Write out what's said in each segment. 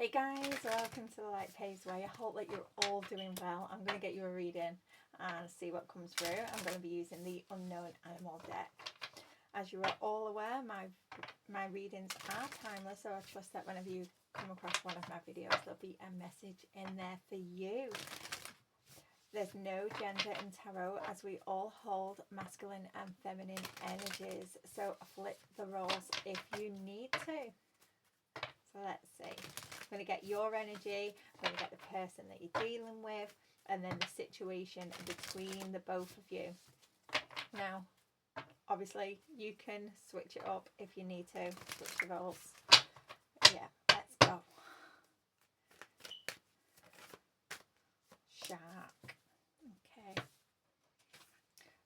Hey guys, welcome to the Light Paves Way. I hope that you're all doing well. I'm going to get you a reading and see what comes through. I'm going to be using the Unknown Animal deck. As you are all aware, my readings are timeless, so I trust that whenever you come across one of my videos, there'll be a message in there for you. There's no gender in tarot, as we all hold masculine and feminine energies, so flip the roles if you need to. So let's see. I'm going to get your energy, I'm going to get the person that you're dealing with, and then the situation between the both of you. Now, obviously, you can switch it up if you need to, switch the roles. Yeah, let's go. Shark. Okay.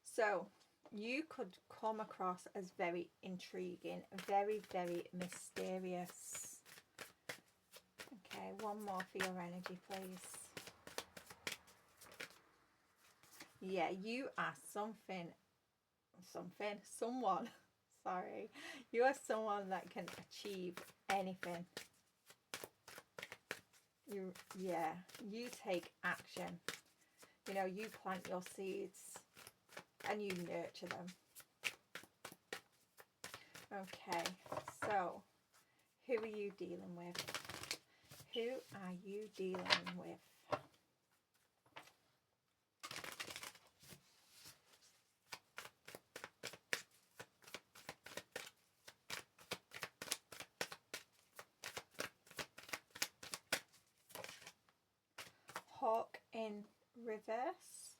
So, you could come across as very intriguing, very, very mysterious. Okay, one more for your energy, please. Yeah, you are someone, sorry. You are someone that can achieve anything. You take action. You know, you plant your seeds and you nurture them. Okay, so who are you dealing with? Who are you dealing with? Hawk in reverse.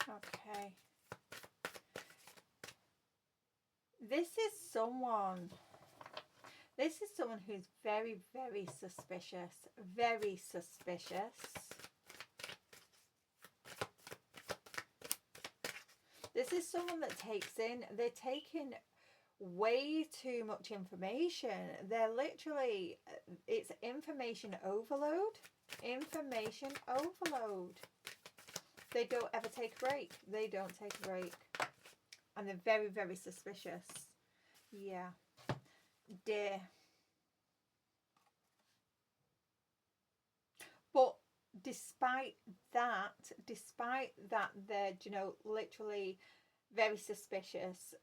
Okay. This is someone who's very, very suspicious. Very suspicious. This is someone that they're taking way too much information. They're literally, it's information overload. Information overload. They don't ever take a break. They don't take a break. And they're very, very suspicious. Yeah. Dear. But despite that, they're, you know, literally very suspicious.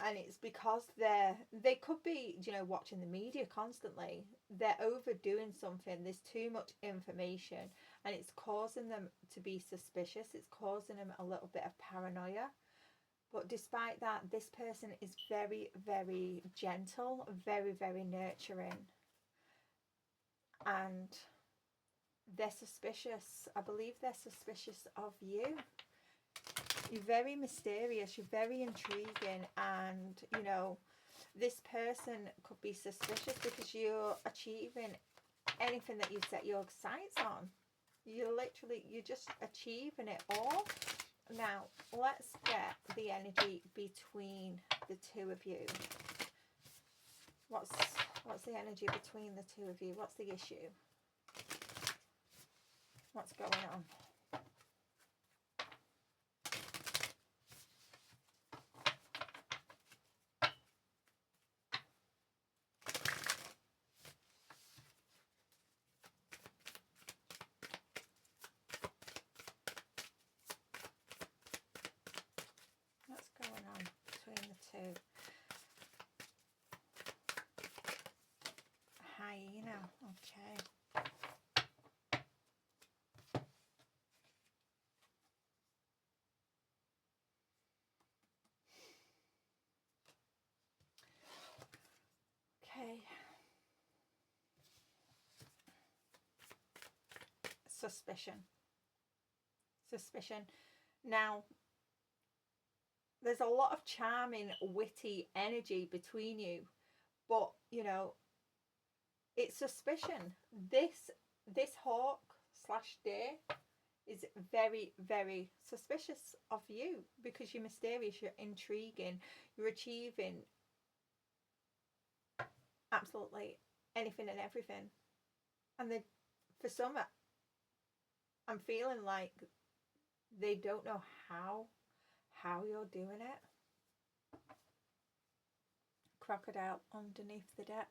And it's because they could be, you know, watching the media constantly. They're overdoing something. There's too much information. And it's causing them to be suspicious. It's causing them a little bit of paranoia. But despite that, this person is very, very gentle, very, very nurturing. And they're suspicious. I believe they're suspicious of you. You're very mysterious. You're very intriguing. And, you know, this person could be suspicious because you're achieving anything that you set your sights on. You're just achieving it all. Now, let's get the energy between the two of you. What's the energy between the two of you? What's the issue? What's going on? What's going on between the two? Hyena, okay. Okay. Suspicion. Now, there's a lot of charming, witty energy between you, but, you know, it's suspicion. This hawk / deer is very, very suspicious of you because you're mysterious, you're intriguing, you're achieving absolutely anything and everything. And for some, I'm feeling like they don't know how you're doing it. crocodile underneath the deck.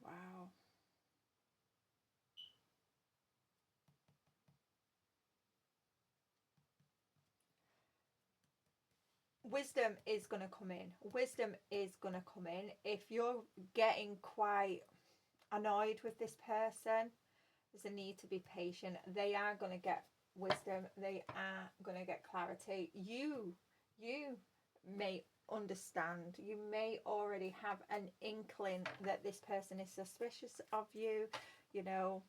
Wow. Wisdom is going to come in. Wisdom is going to come in. If you're getting quite annoyed with this person, there's a need to be patient. They are going to get wisdom. They are going to get clarity. You may understand. You may already have an inkling that this person is suspicious of you. You know,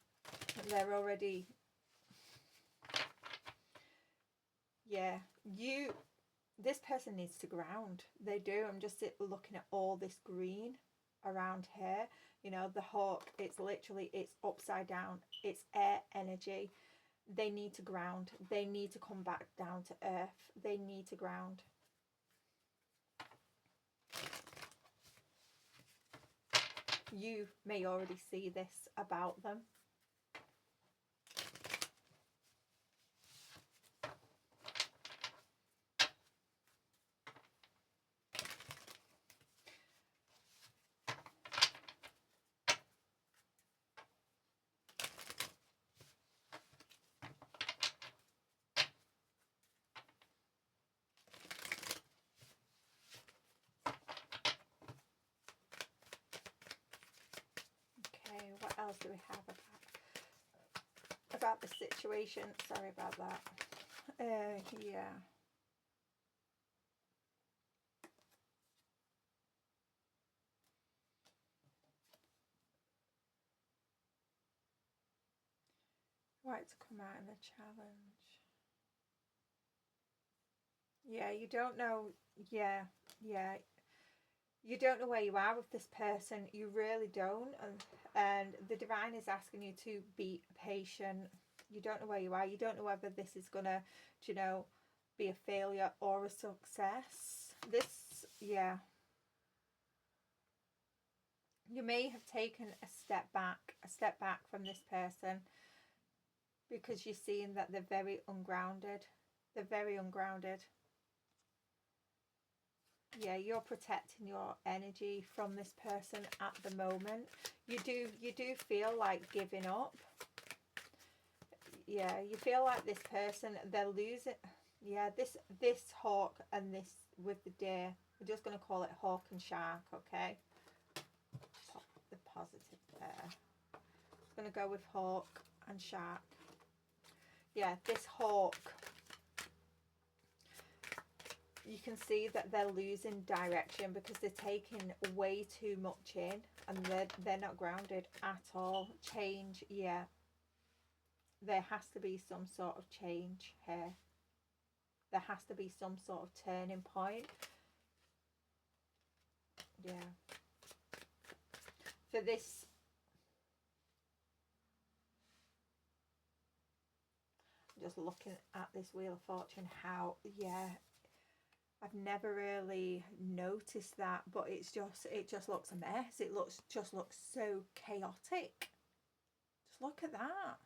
they're already... Yeah, this person needs to ground. They do. I'm just looking at all this green around here. You know, the hawk, it's literally, it's upside down. It's air energy. They need to ground. They need to come back down to earth. They need to ground. You may already see this about them. What else do we have about the situation? Sorry about that. Yeah. Right, to come out in the challenge. Yeah, you don't know. Yeah. You don't know where you are with this person. You really don't. And the divine is asking you to be patient. You don't know where you are. You don't know whether this is going to, you know, be a failure or a success. Yeah. You may have taken a step back from this person because you're seeing that they're very ungrounded. They're very ungrounded. Yeah, you're protecting your energy from this person at the moment. You do feel like giving up. Yeah, you feel like this person, they're losing. Yeah, this hawk and this with the deer. We're just going to call it hawk and shark, okay? Pop the positive there. I'm going to go with hawk and shark. Yeah, this hawk, you can see that they're losing direction because they're taking way too much in and they're not grounded at all. Change, yeah. There has to be some sort of change here. There has to be some sort of turning point. Yeah. For this, just looking at this Wheel of Fortune, how, yeah, I've never really noticed that, but it just looks a mess. It just looks so chaotic. Just look at that.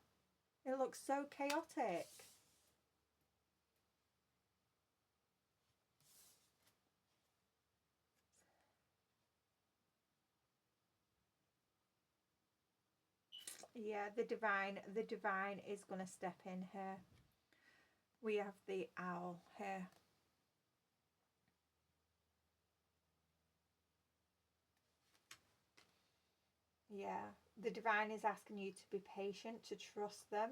It looks so chaotic. Yeah, the divine is going to step in here. We have the owl here. Yeah, the divine is asking you to be patient, to trust them,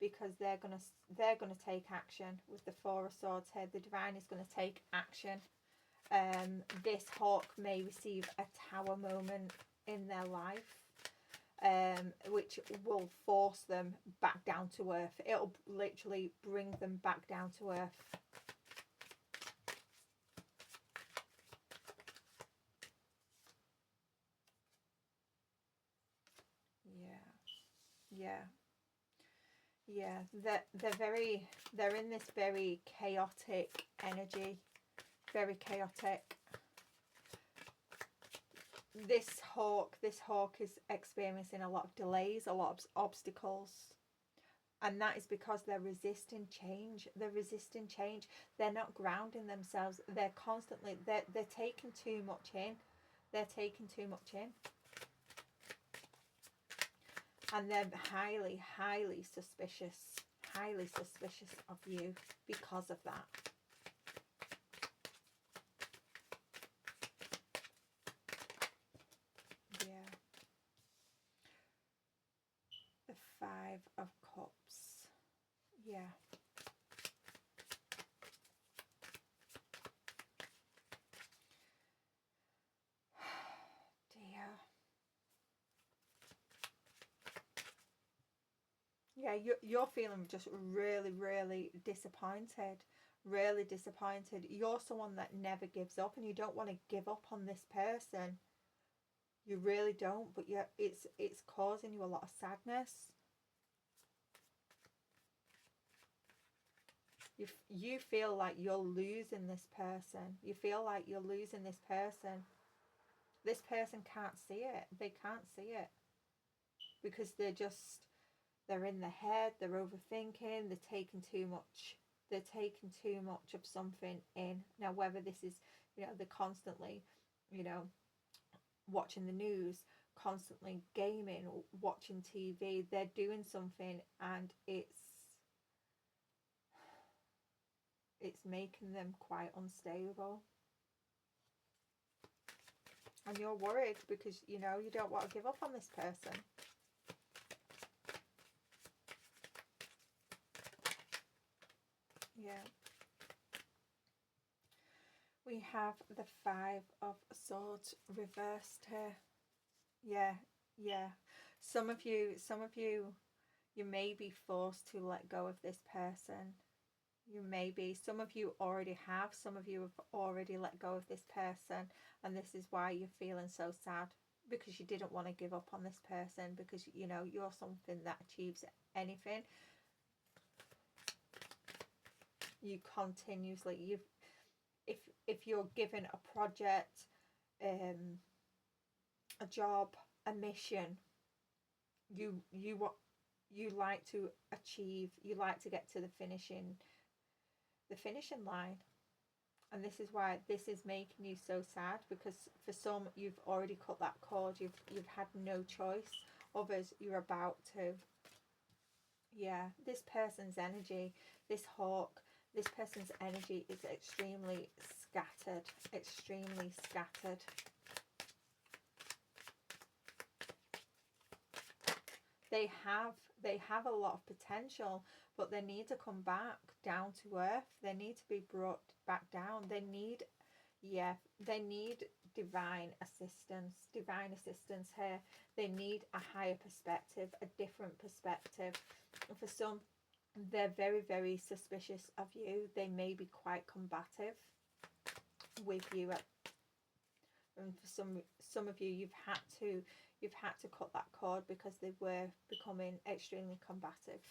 because they're gonna take action. With the Four of Swords here, the divine is going to take action. This hawk may receive a tower moment in their life, which will force them back down to earth. It'll literally bring them back down to earth. Yeah, they're in this very chaotic energy, very chaotic. This hawk is experiencing a lot of delays, a lot of obstacles, And that is because they're resisting change. They're resisting change. They're not grounding themselves. They're constantly, they're taking too much in. They're taking too much in. And they're highly, highly suspicious of you because of that. Yeah. The 5 of Cups. Yeah. Dear. Yeah, you're feeling just really, really disappointed. Really disappointed. You're someone that never gives up, and you don't want to give up on this person. You really don't, but yeah, it's causing you a lot of sadness. You feel like you're losing this person. You feel like you're losing this person. This person can't see it. They can't see it. Because they're in the head, they're overthinking, they're taking too much. They're taking too much of something in. Now, whether this is, they're constantly, watching the news, constantly gaming, watching TV, they're doing something, and it's making them quite unstable. And you're worried because, you don't want to give up on this person. Yeah. We have the 5 of Swords reversed here. Yeah, yeah. Some of you, you may be forced to let go of this person. You may be. Some of you already have. Some of you have already let go of this person. And this is why you're feeling so sad. Because you didn't want to give up on this person. Because, you're something that achieves anything. You continuously, if you're given a project, a job, a mission, you like to achieve, you like to get to the finishing line. And this is why this is making you so sad, because for some you've already cut that cord. You've had no choice. Others you're about to. Yeah, this person's energy, this hawk, this person's energy is extremely scattered. Extremely scattered. They have a lot of potential, but they need to come back down to earth. They need to be brought back down. They need divine assistance here. They need a higher perspective, a different perspective. For some, they're very, very suspicious of you. They may be quite combative with you. And for some of you, you've had to cut that cord because they were becoming extremely combative.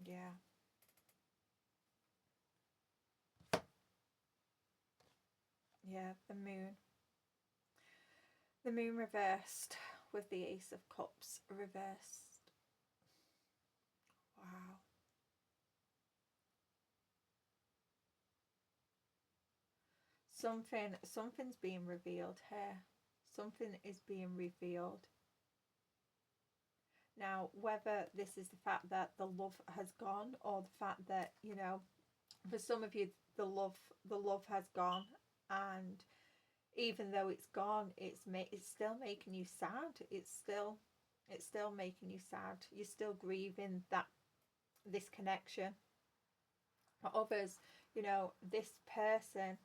Yeah. Yeah, the moon. The moon reversed with the Ace of Cups reversed. Wow. Something's being revealed here. Something is being revealed. Now, whether this is the fact that the love has gone, or the fact that, for some of you the love has gone, and even though it's gone, it's still making you sad. It's still making you sad. You're still grieving this connection. For others, this person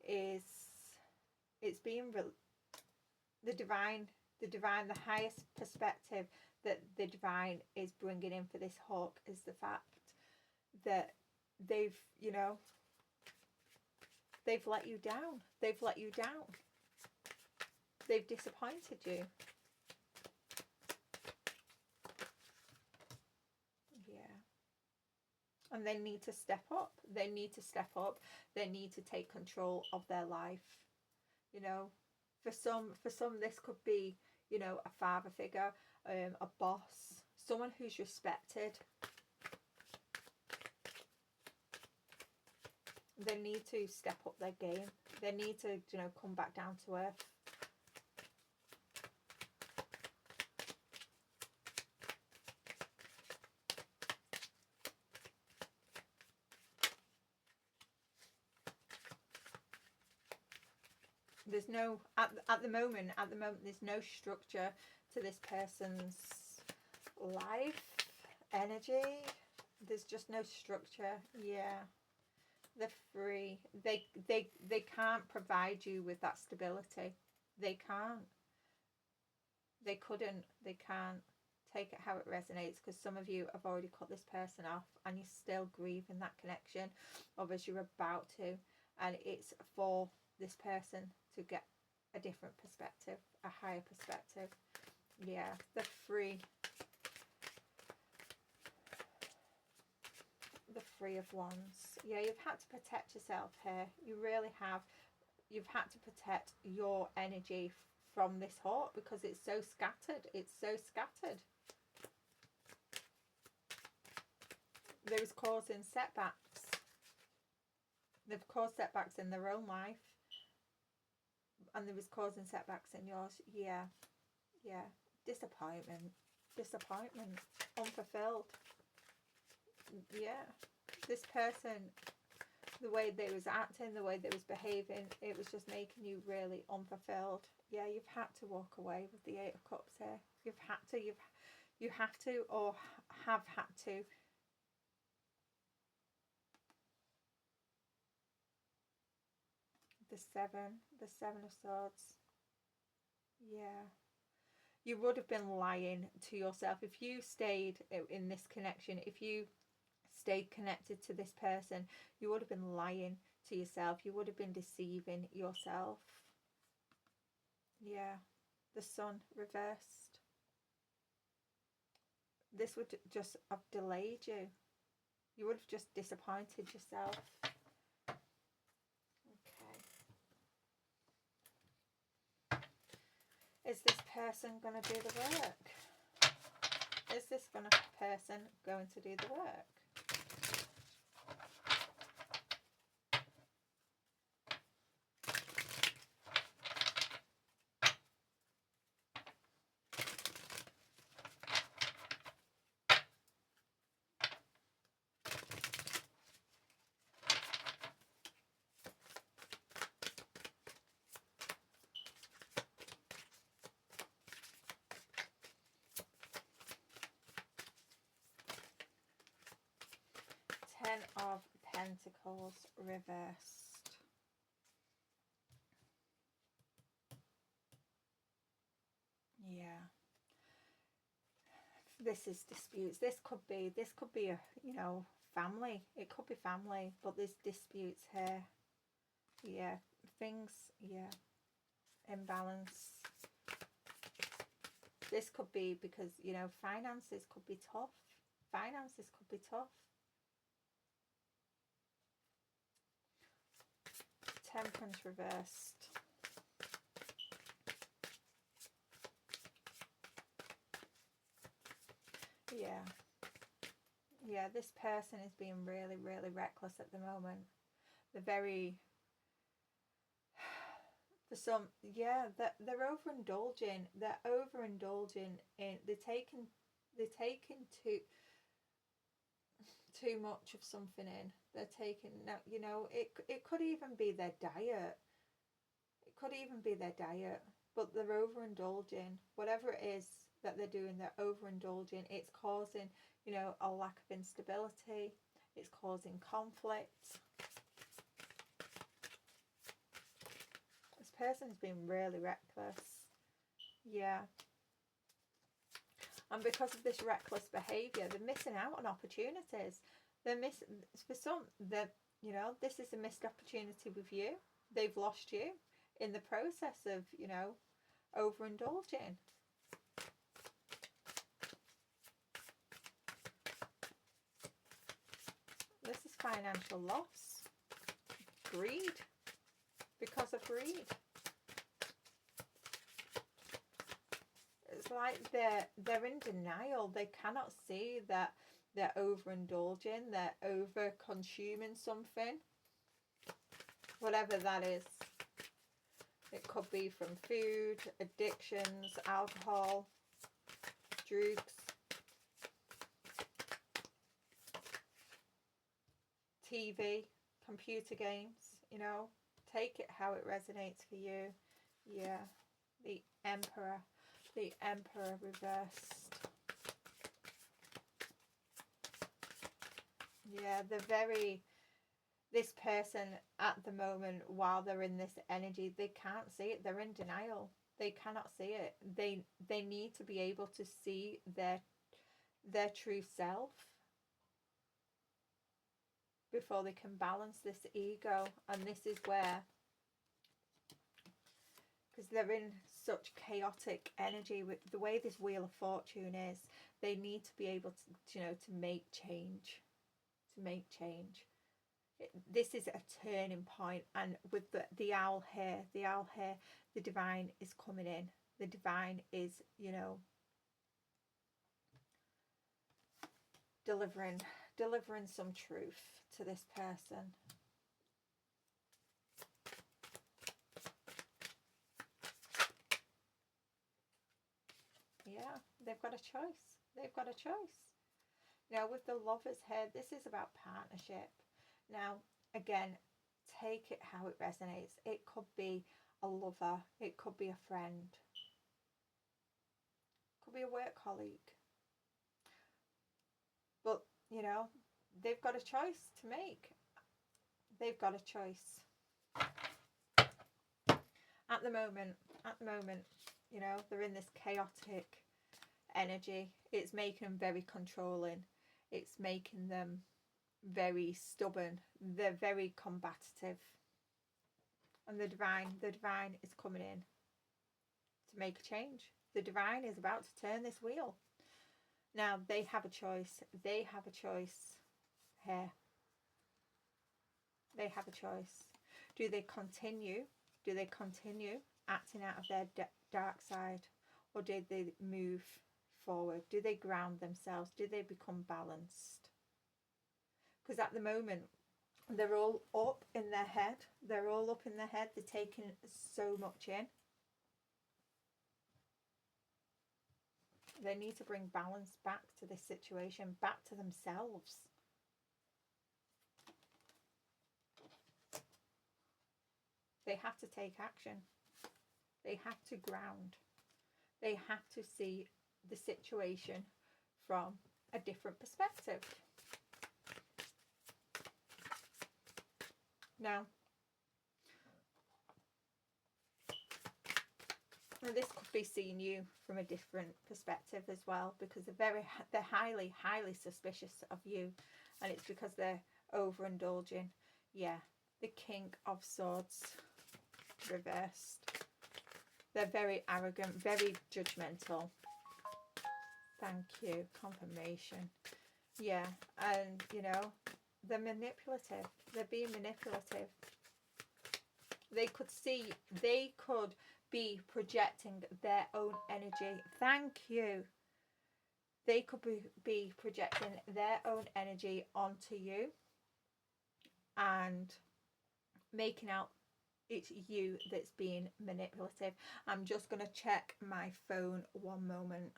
it's being the divine, the highest perspective that the divine is bringing in for this hawk is the fact that they've let you down. They've let you down. They've disappointed you. Yeah. And they need to step up. They need to step up. They need to take control of their life. For some, this could be, you know, a father figure, a boss, someone who's respected. They need to step up their game. They need to, you know, come back down to earth. There's no, at the moment, there's no structure to this person's life, energy. There's just no structure. Yeah. They're free. They can't provide you with that stability. They can't. They couldn't. They can't. Take it how it resonates, because some of you have already cut this person off and you're still grieving that connection, others you're about to, and it's for this person to get a different perspective, a higher perspective. Yeah, they're free. The Three of Wands. Yeah, you've had to protect yourself here. You really have. You've had to protect your energy from this heart because it's so scattered. It's so scattered. There was causing setbacks. They've caused setbacks in their own life, and there was causing setbacks in yours. Yeah, yeah. Disappointment, unfulfilled. Yeah, this person, the way they was acting, the way they was behaving, it was just making you really unfulfilled. Yeah, you've had to walk away with the Eight of Cups here. You have to, or have had to. The Seven of Swords. Yeah. You would have been lying to yourself if you stayed in this connection. If you stayed connected to this person, you would have been lying to yourself. You would have been deceiving yourself. Yeah. The Sun reversed. This would just have delayed you. You would have just disappointed yourself. Is this person going to do the work? Is this person going to do the work? Ten of Pentacles reversed. Yeah. This is disputes. This could be a, you know, family. It could be family, but there's disputes here. Yeah. Things, yeah. Imbalance. This could be because, you know, finances could be tough. Finances could be tough. Temperance reversed. Yeah. Yeah, this person is being really, really reckless at the moment. They're very, for some, yeah, they're overindulging. They're overindulging in, they're taking too much of something in. They're taking, you know, it could even be their diet. It could even be their diet, but they're overindulging. Whatever it is that they're doing, they're overindulging. It's causing, you know, a lack of instability. It's causing conflict. This person's been really reckless. Yeah. And because of this reckless behaviour, they're missing out on opportunities. They're for some, you know, this is a missed opportunity with you. They've lost you in the process of, you know, overindulging. This is financial loss. Greed. Because of greed. like they're in denial. They cannot see that they're overindulging, they're over consuming something, whatever that is. It could be from food, addictions, alcohol, drugs, TV, computer games, you know. Take it how it resonates for you. Yeah, the Emperor reversed. Yeah, this person at the moment, while they're in this energy, they can't see it. They're in denial. They cannot see it. They need to be able to see their true self before they can balance this ego. And this is where, because they're in such chaotic energy with the way this Wheel of Fortune is, they need to be able to, you know, to make change. This is a turning point, and with the owl here, the divine is coming in. The divine is, you know, delivering some truth to this person. Yeah, they've got a choice. They've got a choice. Now, with the Lover's head, this is about partnership. Now, again, take it how it resonates. It could be a lover. It could be a friend. It could be a work colleague. But, you know, they've got a choice to make. They've got a choice. At the moment, you know, they're in this chaotic energy. It's making them very controlling. It's making them very stubborn. They're very combative. And the divine is coming in to make a change. The divine is about to turn this wheel. Now, they have a choice. They have a choice here. They have a choice. Do they continue acting out of their dark side, or did they move forward? Do they ground themselves? Do they become balanced? Because at the moment, they're all up in their head. They're taking so much in. They need to bring balance back to this situation, back to themselves. They have to take action. They have to ground. They have to see the situation from a different perspective. Now, this could be seeing you from a different perspective as well, because they're highly suspicious of you, and it's because they're overindulging. Yeah, the King of Swords reversed. They're very arrogant, very judgmental. Thank you. Confirmation. Yeah, and you know, they're manipulative. They're being manipulative. They could be projecting their own energy. Thank you. They could be projecting their own energy onto you and making out it's you that's being manipulative. I'm just going to check my phone one moment.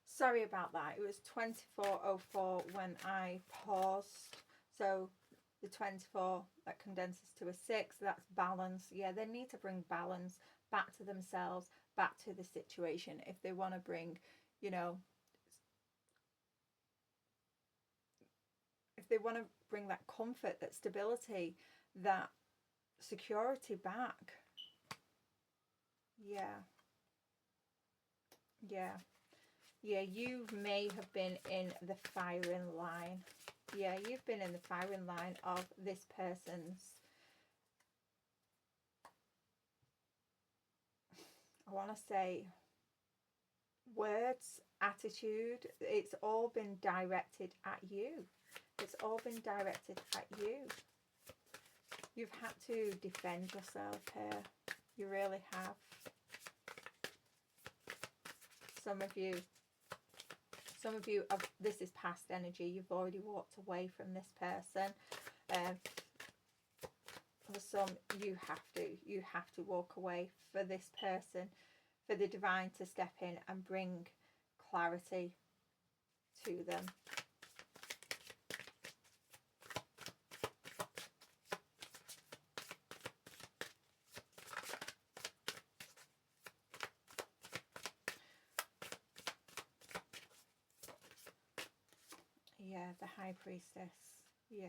Sorry about that. It was 24:04 when I paused. So the 24, that condenses to a 6. That's balance. Yeah, they need to bring balance back to themselves, back to the situation. If they want to bring, you know, if they want to bring that comfort, that stability, that security back. Yeah. You may have been in the firing line. Yeah, you've been in the firing line of this person's, I want to say, words, attitude. It's all been directed at you. It's all been directed at you. You've had to defend yourself here. You really have. some of you have, this is past energy. You've already walked away from this person. For some, you have to walk away for this person, for the divine to step in and bring clarity to them. Yeah, the High Priestess. Yeah.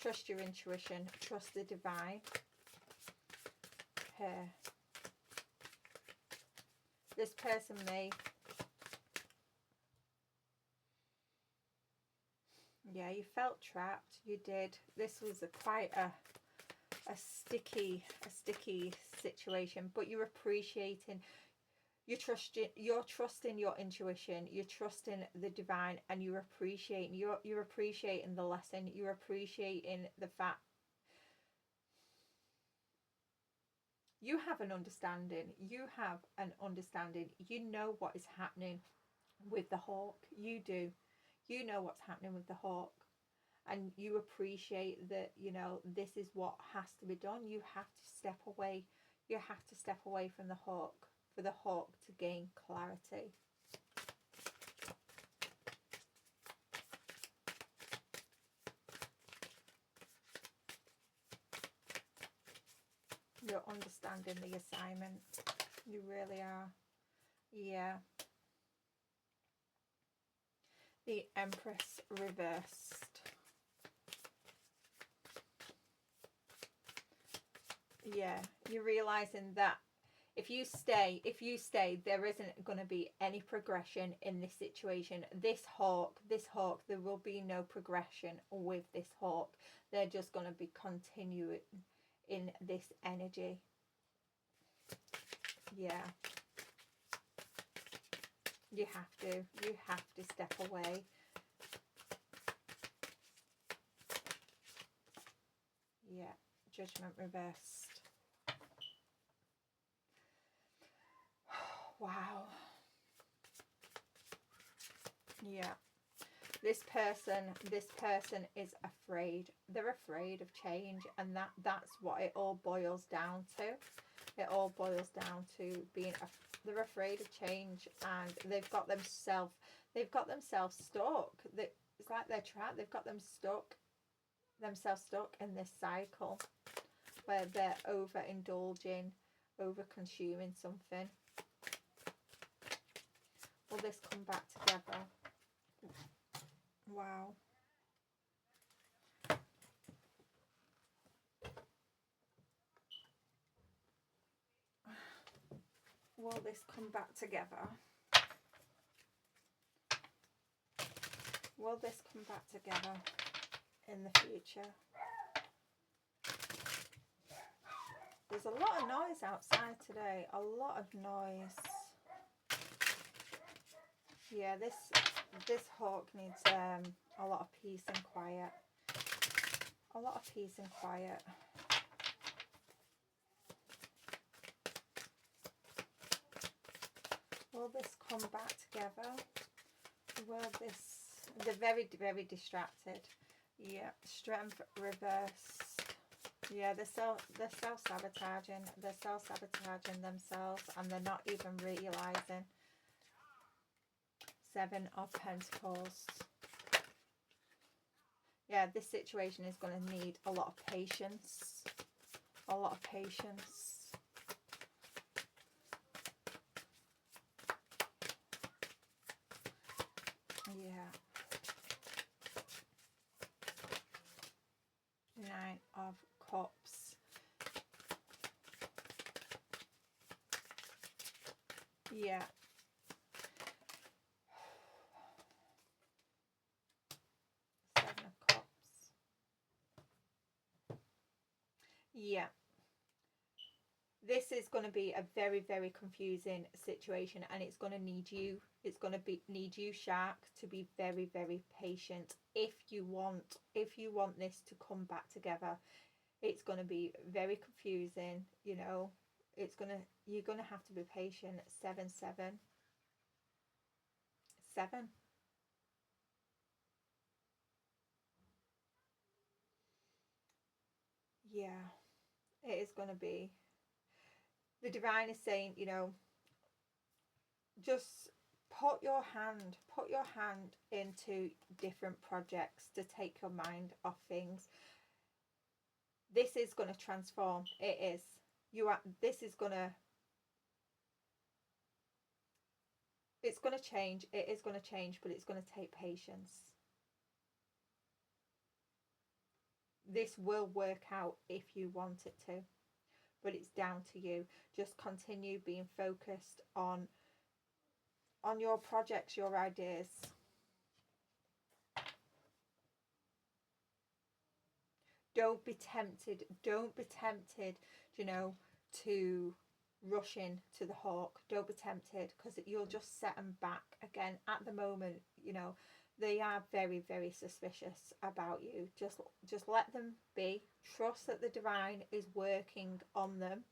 Trust your intuition. Trust the divine. Here. This person may... Yeah, you felt trapped. You did. This was quite a sticky situation, but you're appreciating... You're trusting your intuition, you're trusting the divine, and you're appreciating the lesson, you're appreciating the fact you have an understanding. You know what is happening with the hawk. You do. You know what's happening with the hawk, and you appreciate that, you know, this is what has to be done. You have to step away. You have to step away from the hawk, for the hawk to gain clarity. You're understanding the assignment. You really are. Yeah. The Empress reversed. Yeah, you're realizing that if you stay, there isn't going to be any progression in this situation. This hawk, there will be no progression with this hawk. They're just going to be continuing in this energy. Yeah. You have to step away. Yeah, Judgment reversed. Wow. Yeah. This person is afraid. They're afraid of change, and that's what it all boils down to. It all boils down to being they're afraid of change, and they've got themselves stuck. It's like they're trapped. They've got themselves stuck in this cycle where they're overindulging, over consuming something. Will this come back together? Wow. Will this come back together? Will this come back together in the future? There's a lot of noise outside today. A lot of noise. Yeah, this hawk needs a lot of peace and quiet. A lot of peace and quiet. Will this come back together? Will this... They're very, very distracted. Yeah, strength reversed. Yeah, they're self-sabotaging. They're self-sabotaging themselves, and they're not even realising. Seven of Pentacles. Yeah, this situation is going to need a lot of patience. A lot of patience. Yeah. Nine of Cups. Yeah. Seven of Cups. Yeah. This is going to be a very, very confusing situation, and it's going to need you. It's going to need you, Shark, to be very, very patient. If you want this to come back together, it's going to be very confusing. You know, you're going to have to be patient. 7-7. 7. Yeah, it is going to be. The divine is saying, you know, just put your hand into different projects to take your mind off things. This is going to transform. It is. This is going to, it's going to change. It is going to change, but it's going to take patience. This will work out if you want it to, but it's down to you. Just continue being focused on your projects, your ideas. Don't be tempted, you know, to rush in to the hawk. Don't be tempted, because you'll just set them back again. At the moment, you know, they are very, very suspicious about you. Just let them be. Trust that the divine is working on them.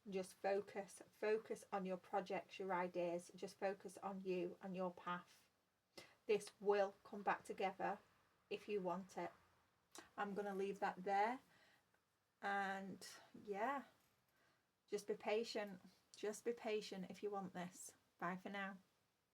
Just focus on your projects, your ideas. Just focus on you and your path. This will come back together if you want it. I'm going to leave that there. And yeah, just be patient. Just be patient if you want this. Bye for now.